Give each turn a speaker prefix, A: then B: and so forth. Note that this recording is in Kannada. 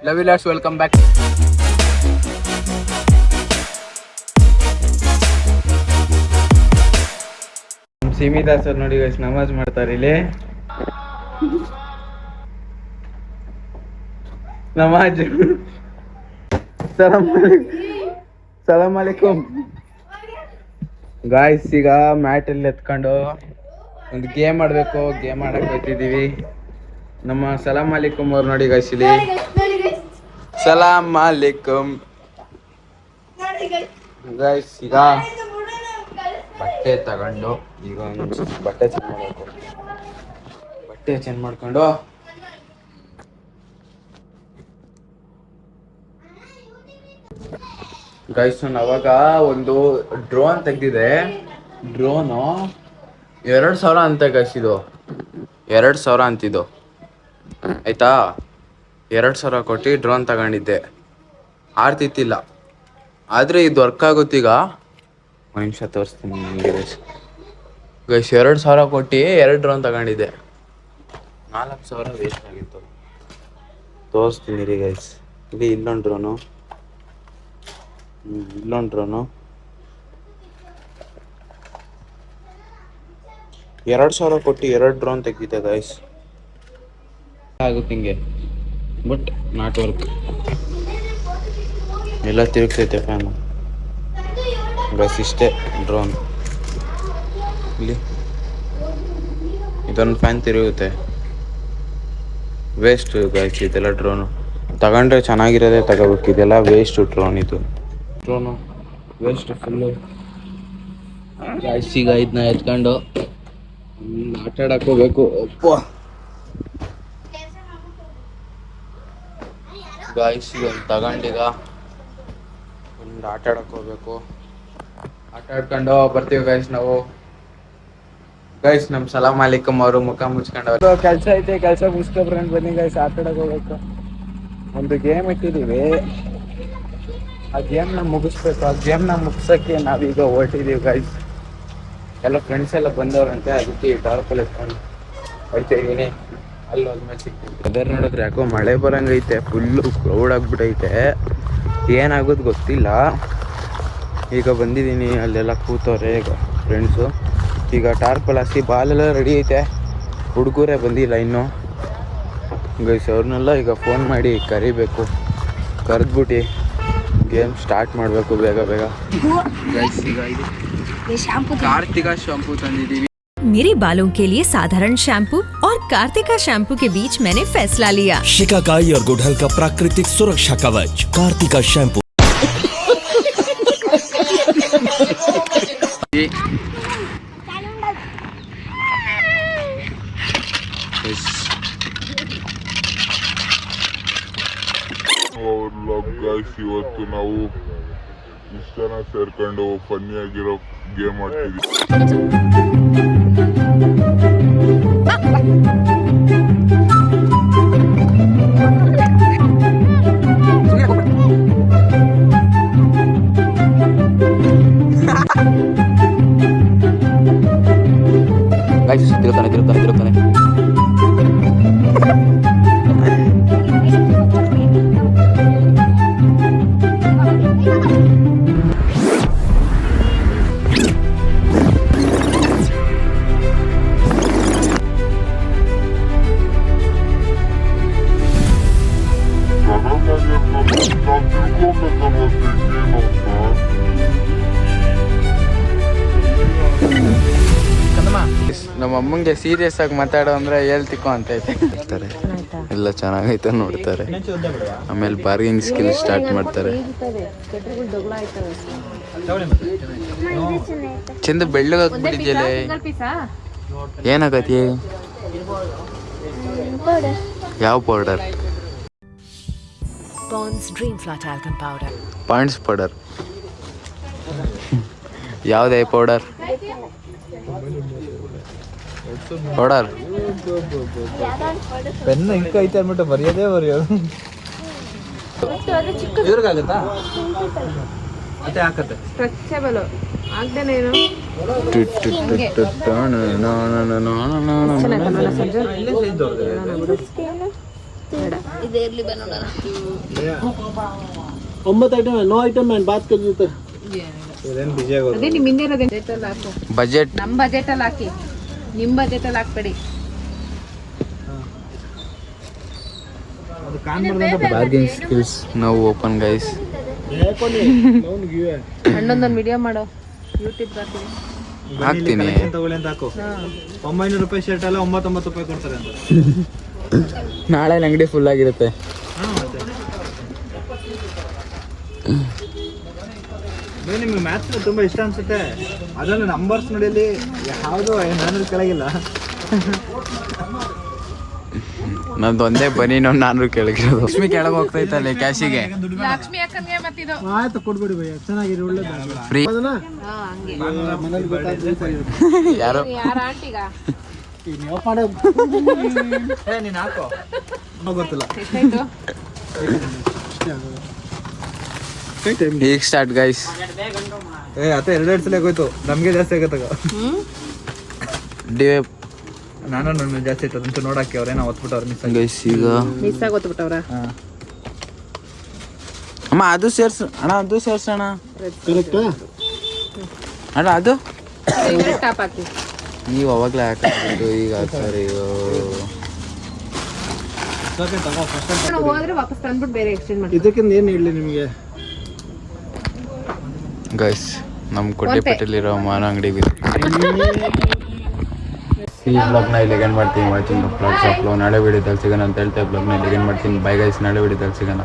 A: Love you lots, welcome back. Seemita sir ನೋಡಿ ಗೈಸ್ ನಮಾಜ್ ಮಾಡ್ತಾರೆ ಇಲ್ಲಿ. ನಮಾಜ್. ಸಲಾಮ್ ಅಲೈಕುಮ್ ಗಾಯ್ಸ್. ಈಗ ಮ್ಯಾಟ್ ಅಲ್ಲಿ ಎತ್ಕೊಂಡು ಒಂದು ಗೇಮ್ ಆಡ್ಬೇಕು. ಗೇಮ್ ಆಡಕ್ ಹೋಗ್ತಿದೀವಿ. ನಮ್ಮ ಸಲಾಮ್ ಅಲೈಕುಮ್ ಅವ್ರು ನೋಡಿ ಗೈಸ್ ಇಲ್ಲಿ. ಸಲಾಮ್ ಅಲೈಕುಮ್ ಗೈಸ್. ಈಗ ಬಟ್ಟೆ ತಗೊಂಡು ಈಗ ಒಂದು ಬಟ್ಟೆ ಚೇಂಜ್ ಮಾಡಬೇಕು. ಬಟ್ಟೆ ಚೇಂಜ್ ಮಾಡ್ಕೊಂಡು ಗೈಸ್ ನಾನು ಅವಾಗ ಒಂದು ಡ್ರೋನ್ ತೆಗ್ದಿದೆ. ಡ್ರೋನು 2,000 ಅಂತೆ ಗೈಸ್. ಇದು 2,000 ಅಂತಿದ್ದು ಆಯ್ತಾ. 2,000 ಕೊಟ್ಟು ಡ್ರೋನ್ ತಗೊಂಡಿದ್ದೆ. ಆರ್ತಿತ್ತಿಲ್ಲ, ಆದರೆ ಇದು ವರ್ಕ್ ಆಗುತ್ತೀಗ. ಒಂದು ನಿಮಿಷ ತೋರಿಸ್ತೀನಿ ನಿಮಗೆ ಗೈಸ್. 2,000 ಕೊಟ್ಟು 2 ಡ್ರೋನ್ ತಗೊಂಡಿದ್ದೆ. 4,000 ವೇಸ್ಟ್ ಆಗಿತ್ತು. ತೋರಿಸ್ತೀನಿ ರೀ ಗೈಸ್. ಇಲ್ಲಿ ಇಲ್ಲೊಂದು ಡ್ರೋನು, ಇಲ್ಲೊಂದು ಡ್ರೋನು. 2,000 ಕೊಟ್ಟು 2 ಡ್ರೋನ್ ತೆಗಿದ್ದೆ ಗೈಸ್. ಆಗುತ್ತೆ ಹಿಂಗೆ, ಬಟ್ ನಾಟ್ ವರ್ಕ್. ಎಲ್ಲ ತಿರುಗ್ತೈತೆ ಫ್ಯಾನು ಗೈಸ್. ಇಷ್ಟೇ ಡ್ರೋನ್. ಇಲ್ಲಿ ಇದೊಂದು ಫ್ಯಾನ್ ತಿರುಗುತ್ತೆ. ವೇಸ್ಟ್ ಗೈಸ್ ಇದೆಲ್ಲ ಡ್ರೋನು. ತಗೊಂಡ್ರೆ ಚೆನ್ನಾಗಿರೋದೇ ತಗೋಬೇಕು. ಇದೆಲ್ಲ waste drone waste full guys. ಈಗ ಇದನ್ನ ಎತ್ಕೊಂಡು ಆಟ ಆಡಕ್ಕೆ ಹೋಗ್ಬೇಕು. ಗಾಯ್ಸ್ ಈಗ ತಗೊಂಡೀಗ ಒಂದು ಆಟ ಆಡಕ್ಕೆ ಹೋಗ್ಬೇಕು. ಆಟ ಆಡ್ಕೊಂಡು ಬರ್ತೀವಿ ಗೈಸ್ ನಾವು. ಗೈಸ್ ನಮ್ಮ ಸಲಾಮ್ ಅಲೈಕುಮ್ ಅವರು ಮುಖ ಮುಚ್ಕೊಂಡು ಕೆಲಸ ಐತೆ, ಕೆಲಸ ಮುಗಿಸ್ಕೊಬ್ರಂತ ಬನ್ನಿ ಗೈಸ್. ಆಟ ಆಡಕ್ಕೆ ಹೋಗ್ಬೇಕು. ಒಂದು ಗೇಮ್ ಇಟ್ಟಿದ್ದೀವಿ, ಆ ಗೇಮ್ನ ಮುಗಿಸ್ಬೇಕು. ಆ ಗೇಮ್ನ ಮುಗಿಸೋಕ್ಕೆ ನಾವೀಗ ಹೊರಟಿದ್ದೀವಿ ಗೈಸ್. ಎಲ್ಲ ಫ್ರೆಂಡ್ಸ್ ಎಲ್ಲ ಬಂದವ್ರಂತೆ, ಅದಕ್ಕೆ ಟಾರ್ಪಲ್ ಎತ್ಕೊಂಡು ಹೋಗ್ತಾ ಇದ್ದೀನಿ. ಅಲ್ಲಿ ಹೋದ್ಮೇಲೆ ಸಿಗ್ತೀನಿ. ವೆದರ್ ನೋಡಿದ್ರೆ ಯಾಕೋ ಮಳೆ ಬರಂಗೈತೆ. ಫುಲ್ಲು ಕ್ರೌಡ್ ಆಗ್ಬಿಟ್ಟೈತೆ. ಏನಾಗೋದು ಗೊತ್ತಿಲ್ಲ. ಈಗ ಬಂದಿದ್ದೀನಿ, ಅಲ್ಲೆಲ್ಲ ಕೂತವ್ರೆ ಈಗ ಫ್ರೆಂಡ್ಸು. ಈಗ ಟಾರ್ಪಲ್ ಹಾಕಿ ಬಾಲೆಲ್ಲ ರೆಡಿ ಐತೆ. ಹುಡುಗರೇ ಬಂದಿಲ್ಲ ಇನ್ನೂ ಗೈಸ್. ಅವ್ರನ್ನೆಲ್ಲ ಈಗ ಫೋನ್ ಮಾಡಿ ಕರಿಬೇಕು. ಕರೆದ್ಬಿಟ್ಟು ಗೇಮ್ ಸ್ಟಾರ್ಟ್ ಮಾಡಬೇಕು ಬೇಗ ಬೇಗ ಗೈಸ್. ಈಗ ಇದು कार्तिका शैम्पू तंदीदीवी।
B: मेरे बालों के लिए साधारण शैम्पू और कार्तिका शैम्पू के बीच मैंने फैसला लिया।
C: शिकाकाई और गुड़हल का प्राकृतिक सुरक्षा कवच कार्तिका शैम्पू।
D: ಇವತ್ತು ನಾವು ಇಷ್ಟು ಜನ ಸೇರ್ಕೊಂಡು ಫನ್ನಿ ಆಗಿರೋ ಗೇಮ್ ಆಡ್ತೀವಿ.
A: ತಿರುಗ್ತಾನೆ ನಮ್ಮ ಅಮ್ಮಂಗೆ ಸೀರಿಯಸ್ ಆಗಿ ಮಾತಾಡೋ ಅಂದ್ರೆ ಹೇಳ್ತಿಕೋ ಅಂತ ಐತೆ. ಎಲ್ಲ ಚೆನ್ನಾಗೈತೆ ನೋಡ್ತಾರೆ. ಆಮೇಲೆ ಬಾರ್ಗಿಂಗ್ ಸ್ಕಿಲ್ ಸ್ಟಾರ್ಟ್ ಮಾಡ್ತಾರೆ. ಚಂದ ಬೆಳ್ಳಗೆ ಹಾಕ್ಬಿಟ್ಟಿದ್ಯಲ್ಲ, ಏನಾಗತಿ? ಯಾವ ಪೌಡರ್? Pond's powder. ಯಾವುದೇ ಪೌಡರ್? ಪೌಡರ್
E: ಪೆನ್ ಇಂಕ ಐತೆ ಅಂದ್ಬಿಟ್ಟು ಬರೆಯೋದೇ ಬರೆಯೋದು. ಇದ್ರಿಗಾಗುತ್ತಾ? ಮತ್ತೆ ಹಾಕತ್ತೆ ಸ್ಟ್ರೆಚಬಲ್
F: ಆಗ್ದೇನೇನು ಇದೇ ಇರ್ಲಿ ಬನ್ನೋಣ
E: 9 ಐಟಮ್ 9 ಐಟಮ್ मैं बात कर देते ಇದೇನು ಬಿಜಿ ಆಗೋದು
F: ಅದೇ ನಿಮ್ಮ ಹಿಂದೆ ಇರೋದು ಬಜೆಟಲ್ಲಿ ಹಾಕು
A: ಬಜೆಟ್
F: ನಮ್ಮ ಬಜೆಟಲ್ಲಿ ಹಾಕಿ ನಿಮ್ಮ ಬಜೆಟಲ್ಲಿ ಹಾಕ್ಬೇಡಿ
E: ಅದು ಕಾನ್ ಮಾಡ್ದಂತ
A: ಬಾರ್ಗೇನ್ ಸ್ಕಿಲ್ಸ್ ನಾವು ಓಪನ್ ಗೈಸ್
E: ಹೇಳ್ಕೊಳ್ಳಿ ಲೋನ್ ಗಿವೆ
F: ಅಣ್ಣೊಂದೊಂದು ವಿಡಿಯೋ ಮಾಡು ಯೂಟ್ಯೂಬ್
A: ಹಾಕ್ತೀನಿ
E: ತಗೊಳ್ಳಿ ಅಂತ ಹಾಕು 900 ರೂಪಾಯಿ ಶರ್ಟ್ ಎಲ್ಲ 99 ರೂಪಾಯಿ ಕೊಡ್ತಾರೆ ಅಂತ
A: ನಾಳೆ ಅಂಗಡಿ ಫುಲ್ ಆಗಿರುತ್ತೆ
E: ನಿಮ್ಗೆ ಮ್ಯಾಥ್ಸ್ ತುಂಬಾ ಇಷ್ಟ ಅನ್ಸುತ್ತೆ ಅದನ್ನು ನಂಬರ್ಸ್ ನೋಡಿಲಿ ಯಾವುದು 400 ಕೆಳಗಿಲ್ಲ
A: ನಂದು ಒಂದೇ ಬನ್ನಿ ನಾನು ಕೆಳಗಿರೋದು ಲಕ್ಷ್ಮಿ ಕೆಳಗೆ ಹೋಗ್ತೈತಲ್ಲಿ ಕ್ಯಾಶಿಗೆ
F: ಲಕ್ಷ್ಮಿ ಅಕ್ಕನ್ಗೆ ಮತ್ತಿದು
E: ಆಯ್ತು ಕೊಡ್ಬೇಡಿ ಭಯ ಚೆನ್ನಾಗಿರಿ ಒಳ್ಳೆ
A: ಫ್ರೀ
F: ಹಂಗೆ
E: ಮನೇಲಿ ಗೊತ್ತಾಗ್ತದೆ
A: ಯಾರು
F: ಯಾರ ಆಂಟಿಗ
E: ನೀವು ಮಾಡೋ ನೀನು ಹಾಕೋ ಗೊತ್ತಿಲ್ಲ
F: ಎಷ್ಟಾಯ್ತು
A: ಈಗ ಸ್ಟಾರ್ಟ್ ಗೈಸ್
E: ಅತ್ತ 2 ಸಲ ಆಗೋಯ್ತು ನಮಗೆ ಜಾಸ್ತಿ ಆಗತ್ತಾಗ ನಾನು ನನ್ನ ಜಾಸ್ತಿ ಇತ್ತು ಅಂತ ನೋಡಕ್ಕೆ ಅವ್ರೇನೋ ಹೊತ್ಬಿಟ್ಟವ್ರು ಮಿಸ್
A: ಗೈಸ್ ಈಗ
F: ಮಿಸ್ ಆಗೋತ್ಬಿಟ್ಟವ್ರ
A: ಅಮ್ಮ ಅದು ಸೇರ್ಸು ಅಣ್ಣ ಅದು ಸೇರ್ಸೋಣ
E: ಕರೆಕ್ಟಾ
A: ಅಣ್ಣ ಅದು
F: ಫೇವ್ರೆಟ್ ಟಾಪ್ ಹಾಕಿ
A: ನೀವು ಅವಾಗಲೇ ಹಾಕಿದ್ದು ಈಗ ಸರಿ
E: ತಗೋ ಫಸ್ಟ್
F: ಹೋದ್ರೆ ವಾಪಸ್ ತಂದ್ಬಿಟ್ಟು ಬೇರೆ ಎಕ್ಸ್ಚೇಂಜ್ ಮಾಡಿ
E: ಇದಕ್ಕಿಂತ ಏನು ಹೇಳಿ ನಿಮಗೆ
A: ಗೈಸ್ ನಮ್ಮ ಕೊಡ್ಲಿಪೇಟೆಲಿರೋ ಮಾನ ಅಂಗಡಿಗೆ ಈ ಬ್ಲಾಗ್ನ ಇಲ್ಲಿಗೆ ಏನು ಮಾಡ್ತೀನಿ ವಾಚಿಂಗ್ ಬ್ಲಾಗ್ಸ್ ಅಪ್ಲೋ ನಾಳೆ ವಿಡಿಯೋದಲ್ಲಿ ಸಿಗೋಣ ಅಂತ ಹೇಳ್ತಾ ಬ್ಲಾಗ್ನ ಇಲ್ಲಿಗೆ ಏನು ಮಾಡ್ತೀನಿ ಬೈ ಗೈಸ್ ನಾಳೆ ವಿಡಿಯೋದಲ್ಲಿ ಸಿಗೋಣ